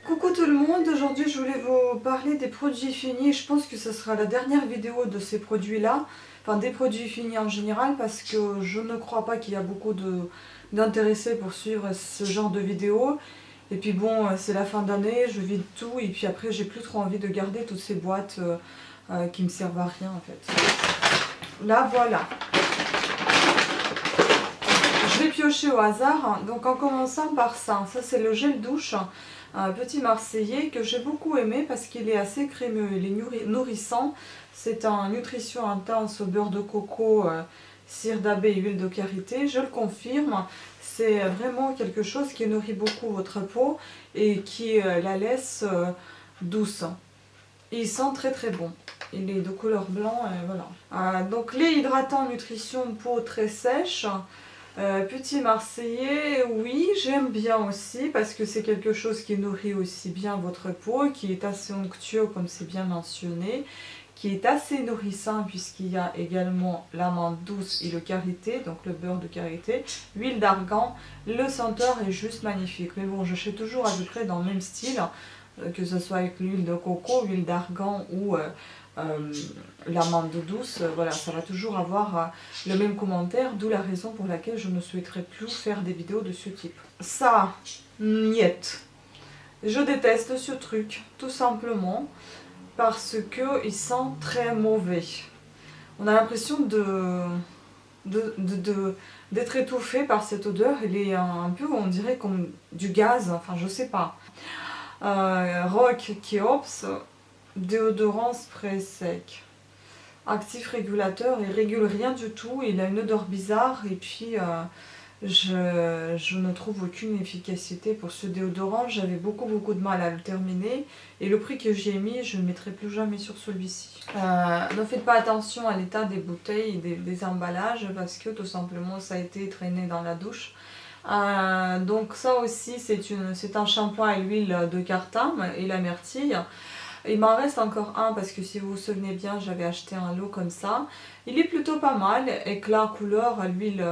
Coucou tout le monde, aujourd'hui je voulais vous parler des produits finis. Je pense que ce sera la dernière vidéo de ces produits-là, enfin des produits finis en général, parce que je ne crois pas qu'il y a beaucoup d'intéressés pour suivre ce genre de vidéos. Et puis bon, c'est la fin d'année, je vide tout, et puis après j'ai plus trop envie de garder toutes ces boîtes qui me servent à rien en fait. Là voilà. Je vais piocher au hasard, donc en commençant par ça c'est le gel douche. Un petit marseillais que j'ai beaucoup aimé parce qu'il est assez crémeux, il est nourrissant. C'est un nutrition intense au beurre de coco, cire d'abeille et huile de karité. Je le confirme, c'est vraiment quelque chose qui nourrit beaucoup votre peau et qui la laisse douce. Et il sent très très bon. Il est de couleur blanc, voilà. Donc lait hydratant, nutrition, peau très sèche. Petit marseillais, oui, j'aime bien aussi parce que c'est quelque chose qui nourrit aussi bien votre peau, qui est assez onctueux comme c'est bien mentionné, qui est assez nourrissant puisqu'il y a également l'amande douce et le karité, donc le beurre de karité, l'huile d'argan, le senteur est juste magnifique. Mais bon, je fais toujours à peu près dans le même style, que ce soit avec l'huile de coco, l'huile d'argan ou l'amande douce, voilà, ça va toujours avoir le même commentaire, d'où la raison pour laquelle je ne souhaiterais plus faire des vidéos de ce type. Ça, niet. Je déteste ce truc, tout simplement, parce qu'il sent très mauvais. On a l'impression d'être étouffé par cette odeur, il est un peu, on dirait, comme du gaz, enfin je sais pas. Rock Keops, déodorant spray sec. Actif régulateur, il régule rien du tout, il a une odeur bizarre et puis je ne trouve aucune efficacité pour ce déodorant. J'avais beaucoup de mal à le terminer et le prix que j'ai mis, je ne le mettrai plus jamais sur celui-ci. Ne faites pas attention à l'état des bouteilles et des emballages parce que tout simplement ça a été traîné dans la douche. Donc ça aussi c'est un shampoing à l'huile de cartame et la myrtille. Il m'en reste encore un parce que si vous vous souvenez bien, j'avais acheté un lot comme ça. Il est plutôt pas mal, éclat, couleur, l'huile,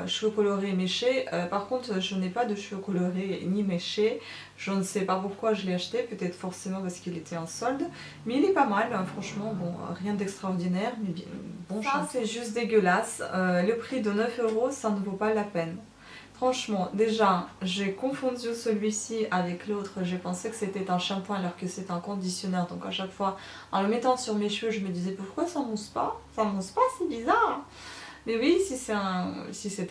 cheveux colorés méchés. Par contre, je n'ai pas de cheveux colorés ni méchés. Je ne sais pas pourquoi je l'ai acheté, peut-être forcément parce qu'il était en solde. Mais il est pas mal, hein, franchement, bon, rien d'extraordinaire, mais bien, bon chance. C'est juste dégueulasse. Le prix de 9 €, ça ne vaut pas la peine. Franchement, déjà, j'ai confondu celui-ci avec l'autre. J'ai pensé que c'était un shampoing alors que c'est un conditionneur. Donc à chaque fois, en le mettant sur mes cheveux, je me disais pourquoi ça mousse pas? Ça mousse pas, c'est bizarre. Mais oui, si c'est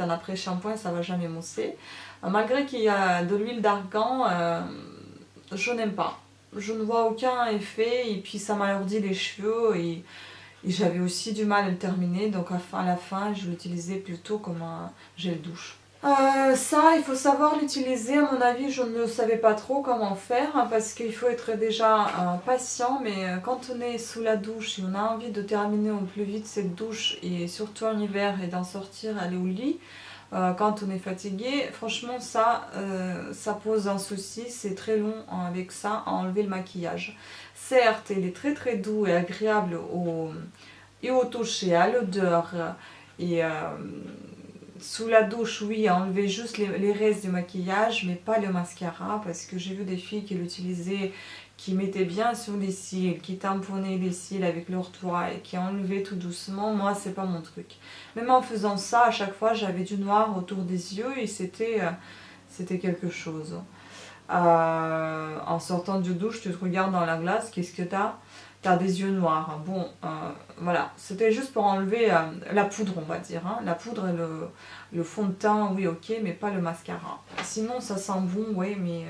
un après-shampoing, ça va jamais mousser. Malgré qu'il y a de l'huile d'argan, je n'aime pas. Je ne vois aucun effet et puis ça m'alourdit les cheveux et j'avais aussi du mal à le terminer. Donc à la fin, je l'utilisais plutôt comme un gel douche. Ça, il faut savoir l'utiliser. À mon avis, je ne savais pas trop comment faire hein, parce qu'il faut être déjà patient. Mais quand on est sous la douche et on a envie de terminer au plus vite cette douche et surtout en hiver et d'en sortir, aller au lit, quand on est fatigué, franchement, ça pose un souci. C'est très long avec ça à enlever le maquillage. Certes, il est très doux et agréable au toucher, à l'odeur et sous la douche, oui, enlever juste les restes du maquillage, mais pas le mascara, parce que j'ai vu des filles qui l'utilisaient, qui mettaient bien sur les cils, qui tamponnaient les cils avec leur toile et qui enlevaient tout doucement. Moi, c'est pas mon truc. Même en faisant ça, à chaque fois, j'avais du noir autour des yeux et c'était quelque chose. En sortant de douche, tu te regardes dans la glace, qu'est-ce que t'as? T'as des yeux noirs. Bon, voilà, c'était juste pour enlever la poudre, on va dire. Hein. La poudre et le fond de teint, oui, ok, mais pas le mascara. Sinon, ça sent bon, oui, mais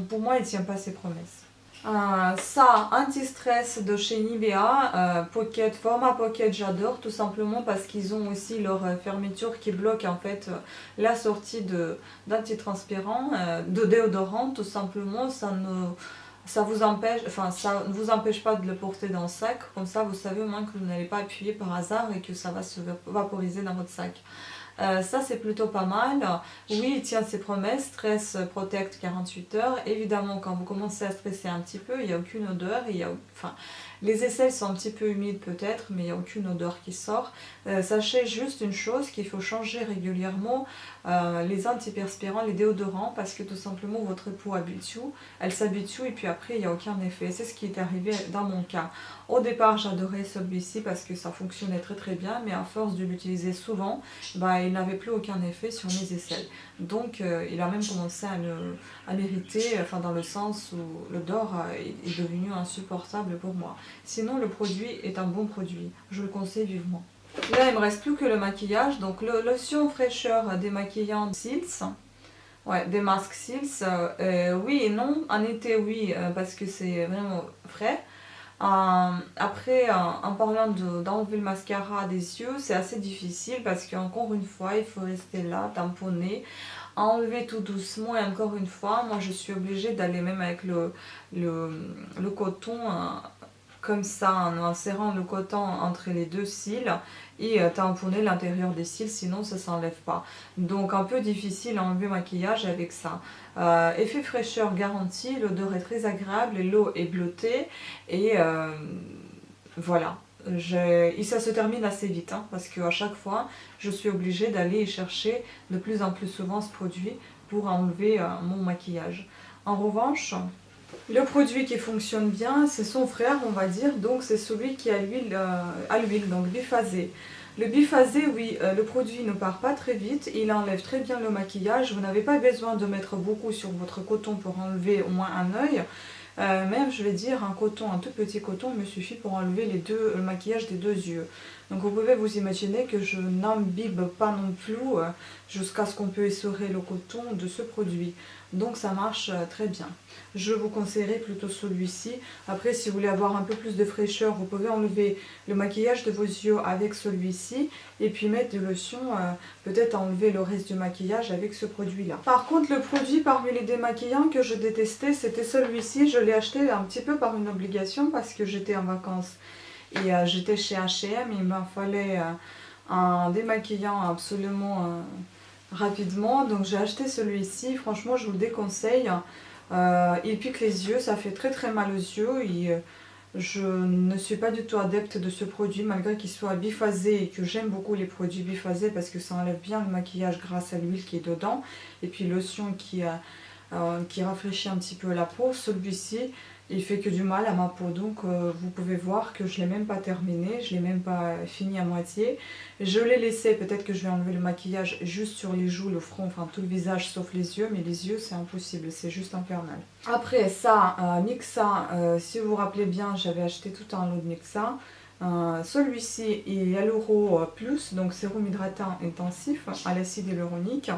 pour moi, il ne tient pas ses promesses. Ça, anti-stress de chez Nivea, Pocket, format Pocket, j'adore, tout simplement parce qu'ils ont aussi leur fermeture qui bloque en fait la sortie d'antitranspirant, de déodorant, tout simplement, ça vous empêche, enfin ça ne vous empêche pas de le porter dans le sac, comme ça vous savez au moins que vous n'allez pas appuyer par hasard et que ça va se vaporiser dans votre sac. Ça c'est plutôt pas mal. Oui, il tient ses promesses, stress protect 48 heures. Évidemment quand vous commencez à stresser un petit peu, il n'y a aucune odeur, Les aisselles sont un petit peu humides peut-être, mais il n'y a aucune odeur qui sort. Sachez juste une chose, qu'il faut changer régulièrement les antiperspirants, les déodorants, parce que tout simplement votre peau habitue, elle s'habitue et puis après il n'y a aucun effet. C'est ce qui est arrivé dans mon cas. Au départ j'adorais celui-ci parce que ça fonctionnait très très bien, mais à force de l'utiliser souvent, il n'avait plus aucun effet sur mes aisselles. Donc il a même commencé à m'irriter, enfin dans le sens où l'odeur est devenue insupportable pour moi. Sinon le produit est un bon produit, je le conseille vivement. Là il me reste plus que le maquillage, donc le lotion fraîcheur démaquillant Cils. Ouais, des masques Cils, oui et non, en été oui, parce que c'est vraiment frais. Après, en parlant d'enlever le mascara des yeux, c'est assez difficile parce qu'encore une fois, il faut rester là, tamponner, enlever tout doucement et encore une fois, moi je suis obligée d'aller même avec le coton comme ça, en serrant le coton entre les deux cils et tamponner l'intérieur des cils, sinon ça s'enlève pas. Donc un peu difficile à enlever le maquillage avec ça. Effet fraîcheur garanti, l'odeur est très agréable, l'eau est bleutée et voilà. Et ça se termine assez vite parce qu'à chaque fois je suis obligée d'aller chercher de plus en plus souvent ce produit pour enlever mon maquillage. En revanche, le produit qui fonctionne bien, c'est son frère, on va dire, donc c'est celui qui a l'huile, donc biphasé. Le biphasé, oui, le produit ne part pas très vite, il enlève très bien le maquillage, vous n'avez pas besoin de mettre beaucoup sur votre coton pour enlever au moins un œil. Même, je vais dire, un tout petit coton me suffit pour enlever le maquillage des deux yeux. Donc vous pouvez vous imaginer que je n'imbibe pas non plus jusqu'à ce qu'on peut essorer le coton de ce produit. Donc ça marche très bien. Je vous conseillerais plutôt celui-ci. Après, si vous voulez avoir un peu plus de fraîcheur, vous pouvez enlever le maquillage de vos yeux avec celui-ci et puis mettre des lotions, peut-être enlever le reste du maquillage avec ce produit-là. Par contre, le produit parmi les démaquillants que je détestais, c'était celui-ci. Je l'ai acheté un petit peu par une obligation parce que j'étais en vacances et j'étais chez H&M. Il m'en fallait un démaquillant absolument rapidement, donc j'ai acheté celui-ci. Franchement, je vous le déconseille. Il pique les yeux, ça fait très très mal aux yeux et je ne suis pas du tout adepte de ce produit malgré qu'il soit biphasé et que j'aime beaucoup les produits biphasés parce que ça enlève bien le maquillage grâce à l'huile qui est dedans et puis lotion qui rafraîchit un petit peu la peau. Celui-ci il fait que du mal à ma peau, donc vous pouvez voir que je ne l'ai même pas terminé, je ne l'ai même pas fini à moitié. Je l'ai laissé, peut-être que je vais enlever le maquillage juste sur les joues, le front, enfin tout le visage sauf les yeux, mais les yeux c'est impossible, c'est juste infernal. Après ça, Mixa, si vous vous rappelez bien, j'avais acheté tout un lot de Mixa. Celui-ci est Hyaluro Plus, donc sérum hydratant intensif à l'acide hyaluronique.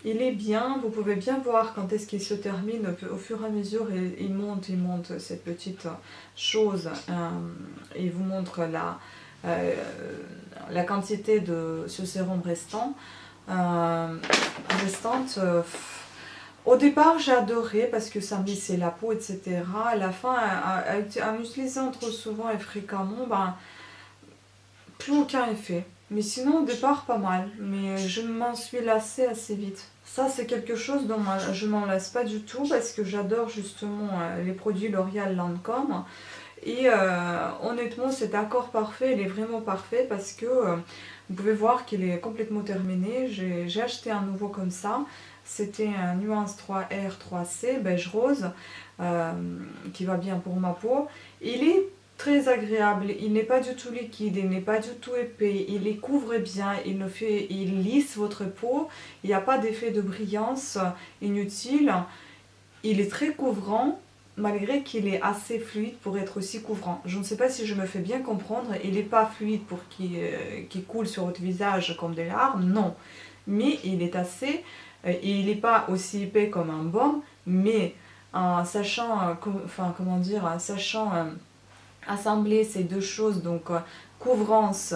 Il est bien, vous pouvez bien voir quand est-ce qu'il se termine, au fur et à mesure il monte cette petite chose, il vous montre la quantité de ce sérum restante. Au départ j'ai adoré parce que ça me lissait la peau, etc. À la fin, en utilisant trop souvent et fréquemment, plus aucun effet. Mais sinon au départ pas mal, mais je m'en suis lassée assez vite. Ça c'est quelque chose dont je m'en lasse pas du tout parce que j'adore justement les produits L'Oréal Lancôme. Et honnêtement cet accord parfait, il est vraiment parfait parce que vous pouvez voir qu'il est complètement terminé. J'ai acheté un nouveau comme ça, c'était un Nuance 3R 3C beige rose qui va bien pour ma peau. Il est très agréable, il n'est pas du tout liquide, il n'est pas du tout épais, il les couvre bien, il lisse votre peau, il n'y a pas d'effet de brillance inutile, il est très couvrant malgré qu'il est assez fluide pour être aussi couvrant. Je ne sais pas si je me fais bien comprendre, il n'est pas fluide pour qu'il coule sur votre visage comme des larmes, non, mais il est assez, il n'est pas aussi épais comme un baume, mais en sachant, assembler ces deux choses, donc couvrance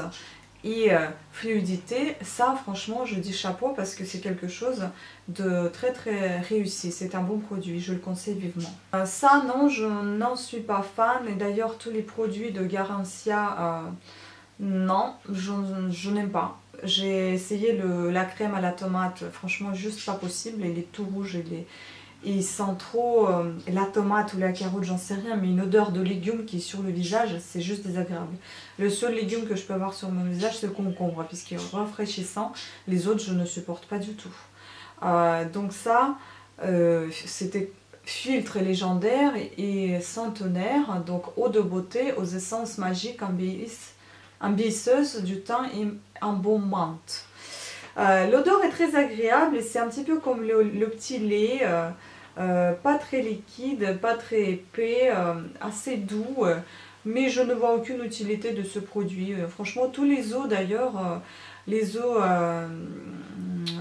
et fluidité, ça franchement je dis chapeau parce que c'est quelque chose de très très réussi, c'est un bon produit, je le conseille vivement. Ça non, je n'en suis pas fan et d'ailleurs tous les produits de Garancia, non, je n'aime pas. J'ai essayé la crème à la tomate, franchement juste pas possible, il est tout rouge, Et il sent trop la tomate ou la carotte, j'en sais rien, mais une odeur de légumes qui est sur le visage, c'est juste désagréable. Le seul légume que je peux avoir sur mon visage, c'est le concombre, puisqu'il est rafraîchissant. Les autres, je ne supporte pas du tout. Donc ça, c'était filtre légendaire et centenaire, donc eau de beauté aux essences magiques embellisseuses du teint et embaumantes. L'odeur est très agréable et c'est un petit peu comme le petit lait, pas très liquide, pas très épais, assez doux, mais je ne vois aucune utilité de ce produit. Franchement, tous les eaux d'ailleurs, les eaux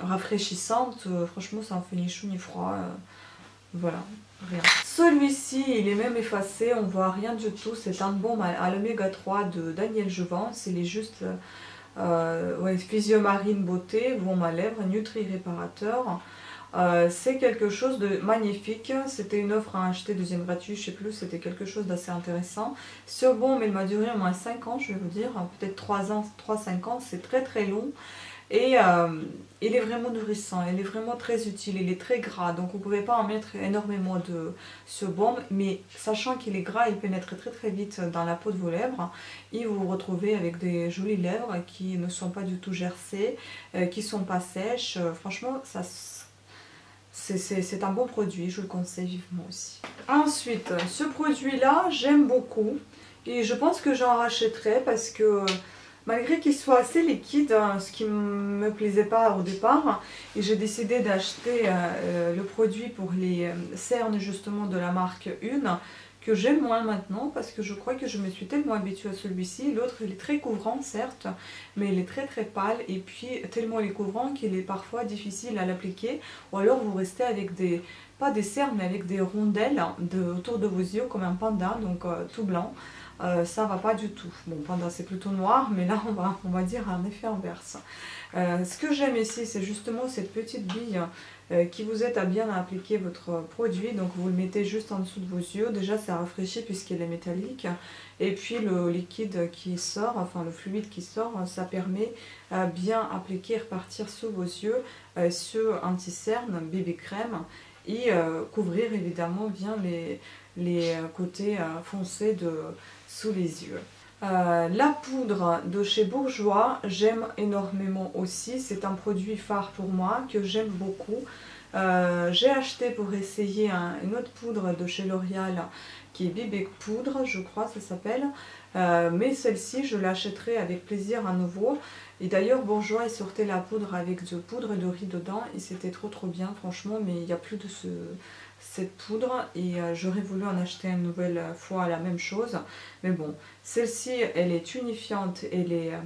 rafraîchissantes, franchement, ça en fait ni chaud ni froid. Voilà, rien. Celui-ci, il est même effacé, on voit rien du tout. C'est un baume à l'oméga 3 de Daniel Jouvence. Il est juste ouais, Physiomarine Beauté, baume à lèvres, Nutri Réparateur. C'est quelque chose de magnifique. C'était une offre à acheter deuxième gratuit, je sais plus, c'était quelque chose d'assez intéressant. Ce baume, il m'a duré au moins 5 ans, je vais vous dire, peut-être 3 ans, 3-5 ans, c'est très très long. Et il est vraiment nourrissant, il est vraiment très utile, il est très gras, donc vous ne pouvez pas en mettre énormément de ce baume, mais sachant qu'il est gras, il pénètre très très vite dans la peau de vos lèvres, et vous vous retrouvez avec des jolies lèvres qui ne sont pas du tout gercées, qui ne sont pas sèches. Franchement, ça, c'est un bon produit, je le conseille vivement aussi. Ensuite, ce produit-là, j'aime beaucoup, et je pense que j'en rachèterai parce que malgré qu'il soit assez liquide, ce qui ne me plaisait pas au départ, et j'ai décidé d'acheter le produit pour les cernes justement de la marque Une, que j'aime moins maintenant parce que je crois que je me suis tellement habituée à celui-ci. L'autre il est très couvrant certes, mais il est très très pâle et puis tellement il est couvrant qu'il est parfois difficile à l'appliquer, ou alors vous restez avec des, pas des cernes mais avec des rondelles autour de vos yeux comme un panda, donc tout blanc. Ça va pas du tout. Bon, panda c'est plutôt noir, mais là on va dire un effet inverse. Ce que j'aime ici, c'est justement cette petite bille qui vous aide à bien appliquer votre produit. Donc vous le mettez juste en dessous de vos yeux. Déjà ça rafraîchit puisqu'il est métallique. Et puis le liquide qui sort, enfin le fluide qui sort, ça permet bien appliquer et repartir sous vos yeux ce anti-cerne bébé crème. Et couvrir évidemment bien les côtés foncés sous les yeux. La poudre de chez Bourjois, j'aime énormément aussi. C'est un produit phare pour moi que j'aime beaucoup. J'ai acheté pour essayer une autre poudre de chez L'Oréal qui est Bébé Poudre, je crois ça s'appelle. Mais celle-ci, je l'achèterai avec plaisir à nouveau. Et d'ailleurs, Bourjois, il sortait la poudre avec de poudre de riz dedans et c'était trop trop bien, franchement. Mais il n'y a plus de cette poudre et j'aurais voulu en acheter une nouvelle fois la même chose. Mais bon, celle-ci, elle est unifiante, elle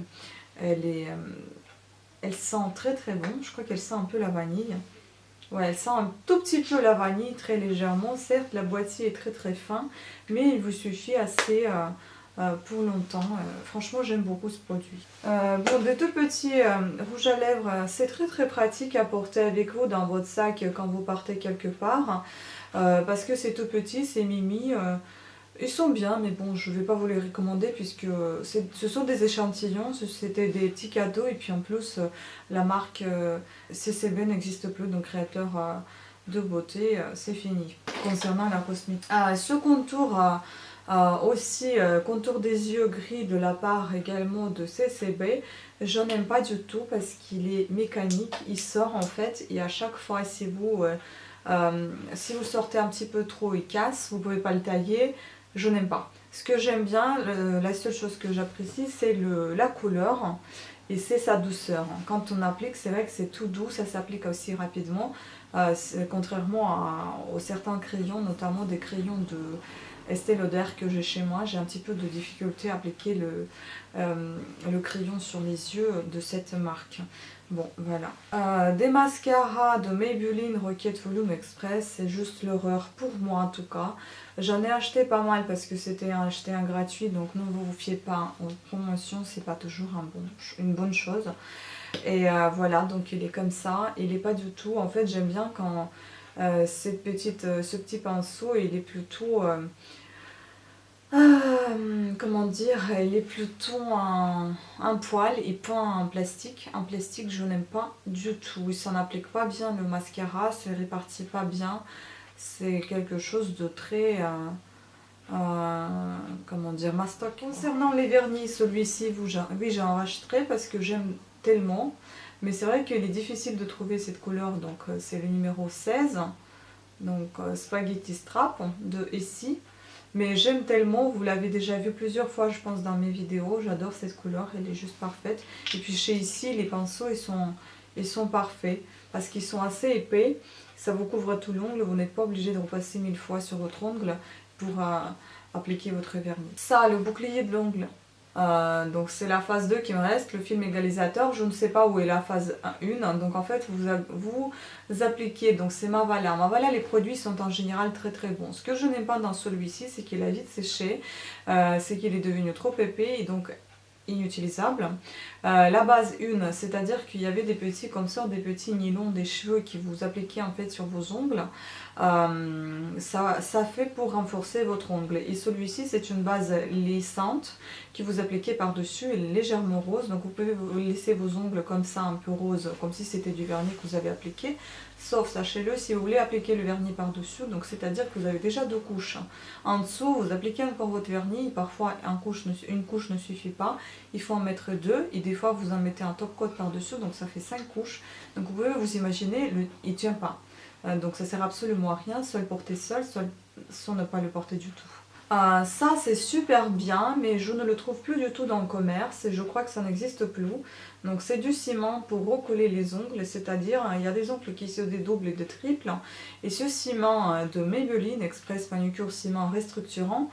sent très très bon. Je crois qu'elle sent un peu la vanille. Ouais, elle sent un tout petit peu la vanille, très légèrement. Certes, la boîtier est très très fin, mais il vous suffit assez pour longtemps. Franchement, j'aime beaucoup ce produit. Bon, des tout petits rouges à lèvres, c'est très très pratique à porter avec vous dans votre sac quand vous partez quelque part. Parce que c'est tout petit, c'est mimi. Ils sont bien, mais bon, je ne vais pas vous les recommander puisque ce sont des échantillons, c'était des petits cadeaux. Et puis en plus, la marque CCB n'existe plus, donc créateur de beauté, c'est fini. Concernant la cosmétique. Ce contour aussi, contour des yeux gris de la part également de CCB, j'en aime pas du tout parce qu'il est mécanique, il sort en fait, et à chaque fois, si vous sortez un petit peu trop, il casse, vous ne pouvez pas le tailler. Je n'aime pas. Ce que j'aime bien, la seule chose que j'apprécie, c'est la couleur et c'est sa douceur. Quand on applique, c'est vrai que c'est tout doux, ça s'applique aussi rapidement, contrairement aux certains crayons, notamment des crayons de Estée Lauder que j'ai chez moi. J'ai un petit peu de difficulté à appliquer le crayon sur les yeux de cette marque. Bon, voilà. Des mascaras de Maybelline Rocket Volume Express, c'est juste l'horreur pour moi en tout cas. J'en ai acheté pas mal parce que c'était acheté un gratuit, donc ne vous fiez pas en promotion, c'est pas toujours une bonne chose. Et voilà, donc il est comme ça, il est pas du tout, en fait j'aime bien quand ce petit pinceau, il est plutôt... comment dire, il est plutôt un poil et pas un plastique. Un plastique, je n'aime pas du tout. Il s'en applique pas bien le mascara, ça ne répartit pas bien. C'est quelque chose de très, comment dire, mastoc. Concernant les vernis, celui-ci, oui, j'ai enregistré parce que j'aime tellement. Mais c'est vrai qu'il est difficile de trouver cette couleur, donc c'est le numéro 16. Donc Spaghetti Strap de Essie. Mais j'aime tellement, vous l'avez déjà vu plusieurs fois je pense dans mes vidéos, j'adore cette couleur, elle est juste parfaite. Et puis chez Essie, les pinceaux ils sont parfaits parce qu'ils sont assez épais, ça vous couvre tout l'ongle, vous n'êtes pas obligé de repasser 1000 fois sur votre ongle pour appliquer votre vernis. Ça, le bouclier de l'ongle. Donc c'est la phase 2 qui me reste, le film égalisateur, je ne sais pas où est la phase 1, donc en fait vous appliquez, donc c'est Mavala. Mavala, les produits sont en général très très bons. Ce que je n'aime pas dans celui-ci, c'est qu'il a vite séché, c'est qu'il est devenu trop épais et donc inutilisable. La base 1, c'est-à-dire qu'il y avait des petits comme ça, des petits nylons, des cheveux qui vous appliquaient en fait sur vos ongles. Ça fait pour renforcer votre ongle. Et celui-ci, c'est une base lissante qui vous appliquez par-dessus, elle est légèrement rose. Donc vous pouvez vous laisser vos ongles comme ça, un peu rose, comme si c'était du vernis que vous avez appliqué. Sauf, sachez-le, si vous voulez appliquer le vernis par-dessus, donc c'est-à-dire que vous avez déjà 2 couches. En dessous, vous appliquez encore votre vernis, parfois une couche ne suffit pas, il faut en mettre 2, et des fois vous en mettez un top coat par-dessus, donc ça fait 5 couches. Donc vous pouvez vous imaginer, il ne tient pas. Donc ça sert absolument à rien, soit le porter seul, soit ne pas le porter du tout. Ça c'est super bien, mais je ne le trouve plus du tout dans le commerce et je crois que ça n'existe plus. Donc c'est du ciment pour recoller les ongles, c'est-à-dire il y a des ongles qui se dédoublent et des triples. Et ce ciment de Maybelline Express Manucure Ciment Restructurant,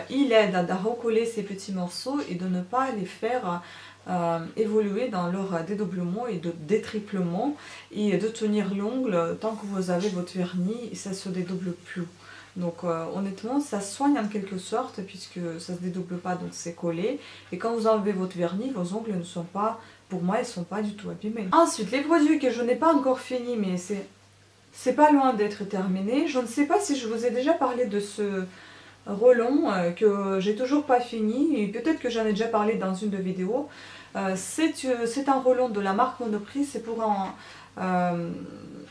il aide à recoller ces petits morceaux et de ne pas les faire évoluer dans leur dédoublement et de détriplement et de tenir l'ongle tant que vous avez votre vernis et ça ne se dédouble plus. Donc honnêtement ça soigne en quelque sorte puisque ça ne se dédouble pas, donc c'est collé. Et quand vous enlevez votre vernis, vos ongles ne sont pas, pour moi ils ne sont pas du tout abîmés. Ensuite les produits que je n'ai pas encore fini, mais c'est pas loin d'être terminé. Je ne sais pas si je vous ai déjà parlé de ce relon que j'ai toujours pas fini, et peut-être que j'en ai déjà parlé dans une de vidéos. C'est un relon de la marque Monoprix, c'est pour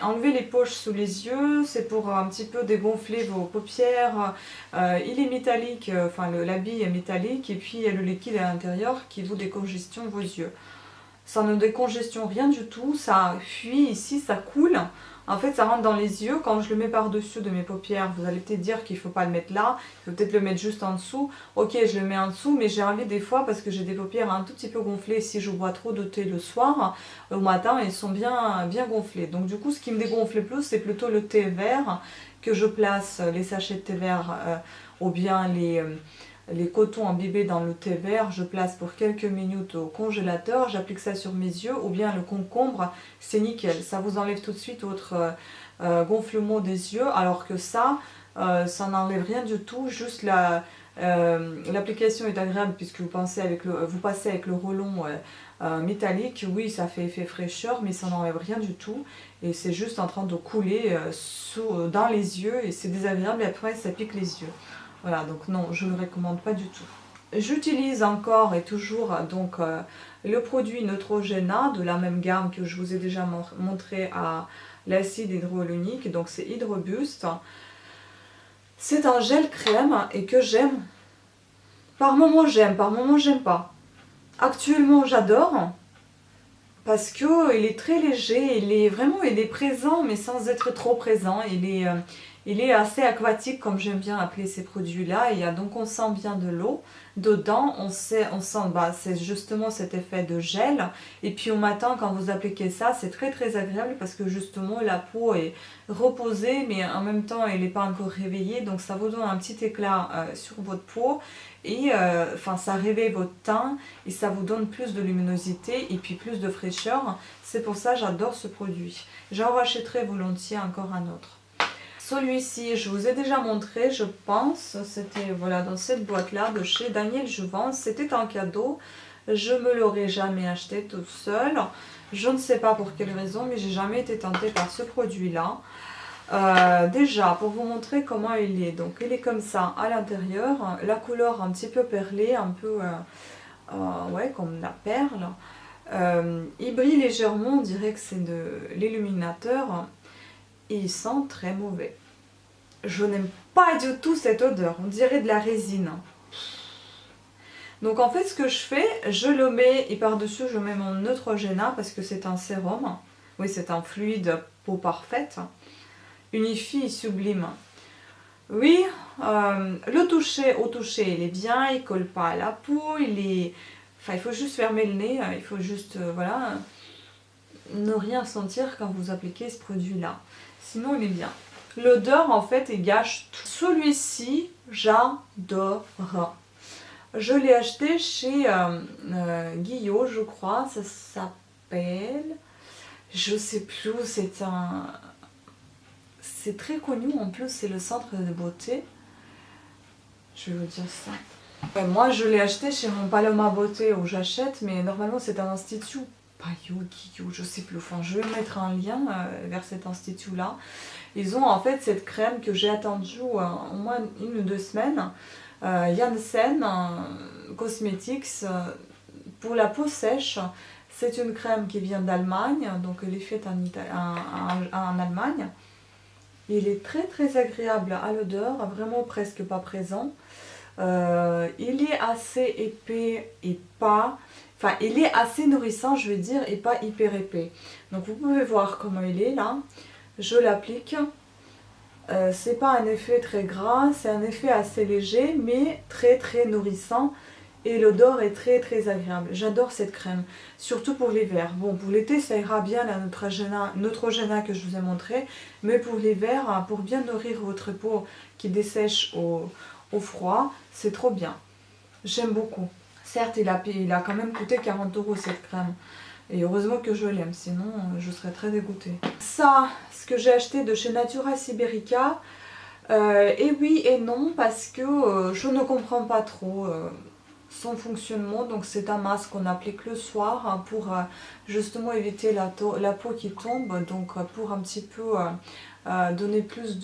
enlever les poches sous les yeux, c'est pour un petit peu dégonfler vos paupières. Il est métallique, enfin l'habit est métallique et puis il y a le liquide à l'intérieur qui vous décongestionne vos yeux. Ça ne décongestionne rien du tout, ça fuit ici, ça coule. En fait, ça rentre dans les yeux. Quand je le mets par-dessus de mes paupières, vous allez peut-être dire qu'il ne faut pas le mettre là. Il faut peut-être le mettre juste en dessous. Ok, je le mets en dessous, mais j'ai envie des fois, parce que j'ai des paupières un tout petit peu gonflées, si je bois trop de thé le soir, au matin, elles sont bien gonflées. Donc du coup, ce qui me dégonfle le plus, c'est plutôt le thé vert, que je place les sachets de thé vert ou bien les cotons imbibés dans le thé vert, je place pour quelques minutes au congélateur, j'applique ça sur mes yeux, ou bien le concombre, c'est nickel, ça vous enlève tout de suite votre gonflement des yeux, alors que ça n'enlève rien du tout, juste l'application est agréable puisque vous passez avec le relon métallique, oui ça fait effet fraîcheur, mais ça n'enlève rien du tout, et c'est juste en train de couler dans les yeux, et c'est désagréable, et après ça pique les yeux. Voilà, donc non, je ne le recommande pas du tout. J'utilise encore et toujours donc le produit Neutrogena de la même gamme que je vous ai déjà montré à l'acide hyaluronique, donc c'est Hydroboost. C'est un gel crème et que j'aime. Par moment j'aime pas. Actuellement j'adore parce que il est très léger, il est présent mais sans être trop présent. Il est assez aquatique comme j'aime bien appeler ces produits-là. Donc on sent bien de l'eau dedans, on sent c'est justement cet effet de gel. Et puis au matin quand vous appliquez ça, c'est très très agréable parce que justement la peau est reposée mais en même temps elle n'est pas encore réveillée. Donc ça vous donne un petit éclat sur votre peau et ça réveille votre teint et ça vous donne plus de luminosité et puis plus de fraîcheur. C'est pour ça que j'adore ce produit. J'en rachèterai volontiers encore un autre. Celui-ci, je vous ai déjà montré, je pense, c'était voilà, dans cette boîte-là de chez Daniel Jouvence. C'était un cadeau, je me l'aurais jamais acheté toute seule. Je ne sais pas pour quelle raison, mais j'ai jamais été tentée par ce produit-là. Déjà, pour vous montrer comment il est. Donc, il est comme ça à l'intérieur, la couleur un petit peu perlée, un peu ouais, comme la perle. Il brille légèrement, on dirait que c'est de l'illuminateur. Et il sent très mauvais. Je n'aime pas du tout cette odeur, on dirait de la résine. Donc en fait ce que je fais, je le mets et par-dessus je mets mon Neutrogena parce que c'est un sérum. Oui, c'est un fluide peau parfaite. Unifie et sublime. Oui, le toucher, au toucher il est bien, il colle pas à la peau, il est... Enfin il faut juste fermer le nez, il faut juste, voilà, ne rien sentir quand vous appliquez ce produit là. Sinon il est bien. L'odeur en fait il gâche tout. Celui-ci j'adore. Je l'ai acheté chez Guillot je crois, ça s'appelle... Je sais plus, c'est très connu en plus, c'est le centre de beauté. Je vais vous dire ça. Ouais, moi je l'ai acheté chez mon Paloma Beauté où j'achète, mais normalement c'est un institut. Payot, Guillot, je sais plus. Enfin, je vais mettre un lien vers cet institut-là. Ils ont en fait cette crème que j'ai attendue au moins 1 ou 2 semaines. Janssen Cosmetics pour la peau sèche. C'est une crème qui vient d'Allemagne, donc elle est faite en Allemagne. Il est très très agréable à l'odeur, vraiment presque pas présent. Il est assez épais et pas... Enfin, il est assez nourrissant, je vais dire, et pas hyper épais. Donc vous pouvez voir comment il est là. Je l'applique. C'est pas un effet très gras, c'est un effet assez léger, mais très très nourrissant. Et l'odeur est très très agréable. J'adore cette crème, surtout pour l'hiver. Bon, pour l'été, ça ira bien la Neutrogena que je vous ai montré. Mais pour l'hiver, pour bien nourrir votre peau qui dessèche au froid, c'est trop bien. J'aime beaucoup. Certes, il a quand même coûté 40 € cette crème. Et heureusement que je l'aime, sinon je serais très dégoûtée. Ça, ce que j'ai acheté de chez Natura Siberica, et oui et non, parce que je ne comprends pas trop son fonctionnement. Donc c'est un masque qu'on applique le soir hein, pour justement éviter la peau qui tombe, donc pour un petit peu donner plus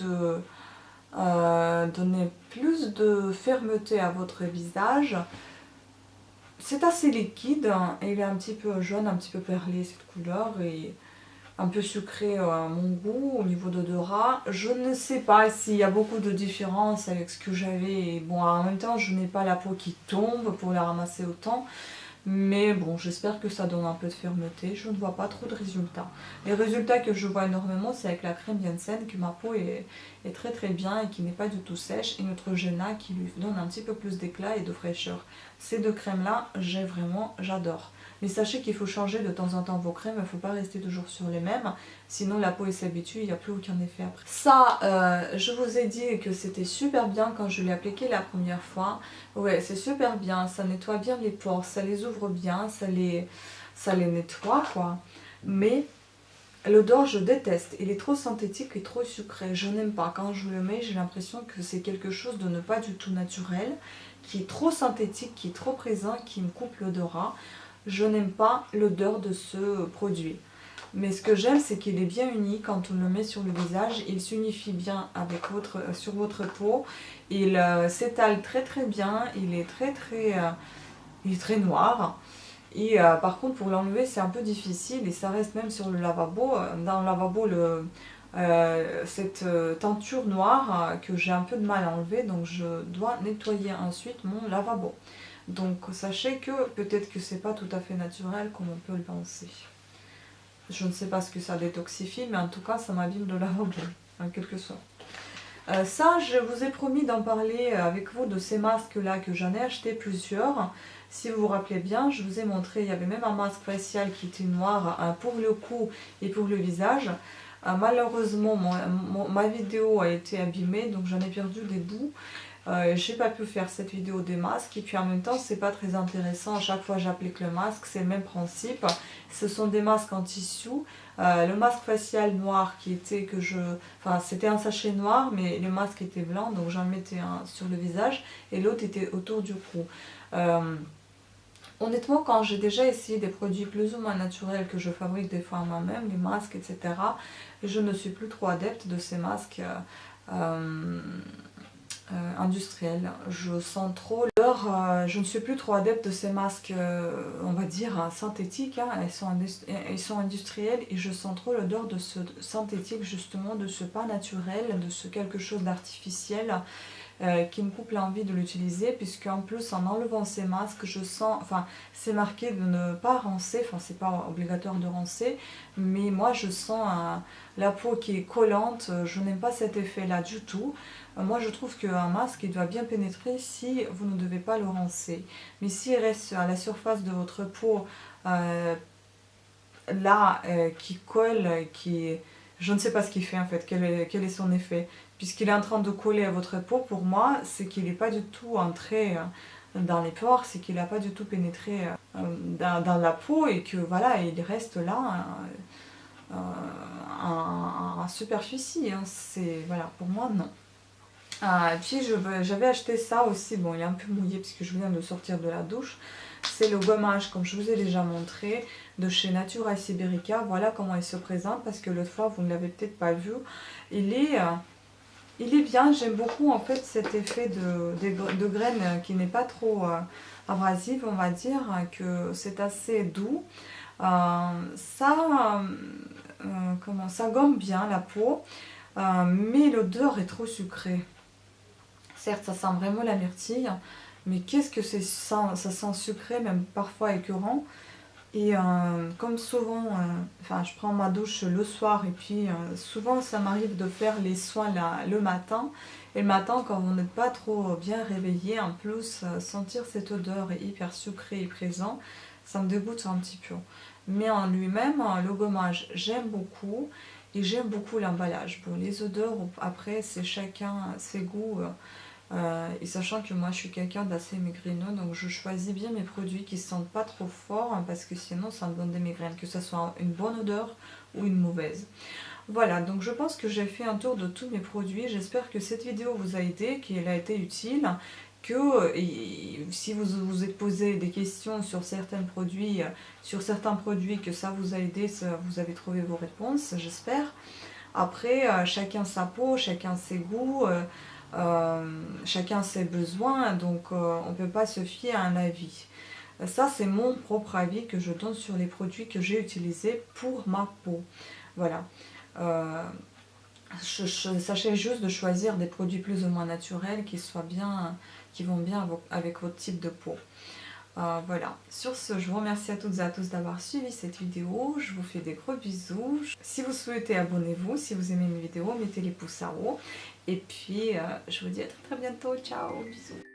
de fermeté à votre visage. C'est assez liquide hein, et il est un petit peu jaune, un petit peu perlé cette couleur et un peu sucré à mon goût au niveau d'odorat. Je ne sais pas s'il y a beaucoup de différence avec ce que j'avais. Bon, en même temps, je n'ai pas la peau qui tombe pour la ramasser autant. Mais bon, j'espère que ça donne un peu de fermeté. Je ne vois pas trop de résultats. Les résultats que je vois énormément, c'est avec la crème Janssen, que ma peau est très très bien et qui n'est pas du tout sèche. Et Neutrogena qui lui donne un petit peu plus d'éclat et de fraîcheur. Ces deux crèmes-là, j'adore. Mais sachez qu'il faut changer de temps en temps vos crèmes, il ne faut pas rester toujours sur les mêmes, sinon la peau s'habitue, il n'y a plus aucun effet après. Ça, je vous ai dit que c'était super bien quand je l'ai appliqué la première fois. Ouais, c'est super bien, ça nettoie bien les pores, ça les ouvre bien, ça les nettoie quoi. Mais l'odeur, je déteste, il est trop synthétique et trop sucré, je n'aime pas. Quand je le mets, j'ai l'impression que c'est quelque chose de ne pas du tout naturel, qui est trop synthétique, qui est trop présent, qui me coupe l'odorat. Je n'aime pas l'odeur de ce produit. Mais ce que j'aime, c'est qu'il est bien uni quand on le met sur le visage. Il s'unifie bien avec sur votre peau. Il s'étale très très bien. Il est très noir. Et par contre, pour l'enlever, c'est un peu difficile. Et ça reste même sur le lavabo. Dans le lavabo, cette teinture noire que j'ai un peu de mal à enlever. Donc je dois nettoyer ensuite mon lavabo. Donc sachez que peut-être que c'est pas tout à fait naturel comme on peut le penser. Je ne sais pas ce que ça détoxifie, mais en tout cas ça m'abîme le lavabo, en quelque sorte. Ça, je vous ai promis d'en parler avec vous de ces masques là que j'en ai acheté plusieurs. Si vous vous rappelez bien, je vous ai montré, il y avait même un masque facial qui était noir pour le cou et pour le visage. Malheureusement, ma vidéo a été abîmée, donc j'en ai perdu des bouts. J'ai pas pu faire cette vidéo des masques et puis en même temps c'est pas très intéressant. À chaque fois j'applique le masque, c'est le même principe. Ce sont des masques en tissu. Le masque facial noir qui était c'était un sachet noir mais le masque était blanc, donc j'en mettais un sur le visage et l'autre était autour du cou. Honnêtement, quand j'ai déjà essayé des produits plus ou moins naturels que je fabrique des fois moi-même, les masques etc., je ne suis plus trop adepte de ces masques industriel. Je sens trop l'odeur, je ne suis plus trop adepte de ces masques, on va dire, synthétiques. Hein. Ils sont industriels et je sens trop l'odeur de ce synthétique, justement, de ce pas naturel, de ce quelque chose d'artificiel. Qui me coupe l'envie de l'utiliser, puisque en plus en enlevant ces masques je sens, enfin c'est marqué de ne pas rincer, enfin c'est pas obligatoire de rincer, mais moi je sens la peau qui est collante, je n'aime pas cet effet là du tout. Moi je trouve qu'un masque il doit bien pénétrer si vous ne devez pas le rincer, mais s'il reste à la surface de votre peau là qui colle, je ne sais pas ce qu'il fait en fait, quel est son effet. Puisqu'il est en train de coller à votre peau, pour moi, c'est qu'il n'est pas du tout entré dans les pores, c'est qu'il n'a pas du tout pénétré dans la peau et que voilà, il reste là en superficie. Hein. Voilà, pour moi, non. Puis j'avais acheté ça aussi, bon il est un peu mouillé puisque je viens de sortir de la douche. C'est le gommage, comme je vous ai déjà montré, de chez Natura Siberica. Voilà comment il se présente, parce que l'autre fois vous ne l'avez peut-être pas vu. Il est bien, j'aime beaucoup en fait cet effet de graines qui n'est pas trop abrasive, on va dire, que c'est assez doux. Ça gomme bien la peau, mais l'odeur est trop sucrée. Certes, ça sent vraiment la myrtille, mais qu'est-ce que ça sent sucré, même parfois écœurant. Et comme souvent, je prends ma douche le soir et puis souvent ça m'arrive de faire les soins le matin. Et le matin, quand vous n'êtes pas trop bien réveillé, en plus, sentir cette odeur hyper sucrée et présent, ça me dégoûte un petit peu. Mais en lui-même, le gommage, j'aime beaucoup et j'aime beaucoup l'emballage. Bon, les odeurs, après, c'est chacun ses goûts. Et sachant que moi je suis quelqu'un d'assez migraineux, donc je choisis bien mes produits qui ne sentent pas trop fort, hein, parce que sinon ça me donne des migraines, que ce soit une bonne odeur ou une mauvaise. Voilà, donc je pense que j'ai fait un tour de tous mes produits. J'espère que cette vidéo vous a aidé, qu'elle a été utile, que si vous vous êtes posé des questions sur certains produits, que ça vous a aidé, vous avez trouvé vos réponses, j'espère. Après, chacun sa peau, chacun ses goûts. Chacun ses besoins, donc on ne peut pas se fier à un avis. Ça, c'est mon propre avis que je donne sur les produits que j'ai utilisés pour ma peau. Voilà. Sachez juste de choisir des produits plus ou moins naturels qui vont bien avec votre type de peau. Voilà, sur ce, je vous remercie à toutes et à tous d'avoir suivi cette vidéo, je vous fais des gros bisous. Si vous souhaitez, abonnez-vous, si vous aimez mes vidéos, mettez les pouces en haut. Et puis, je vous dis à très très bientôt, ciao, bisous.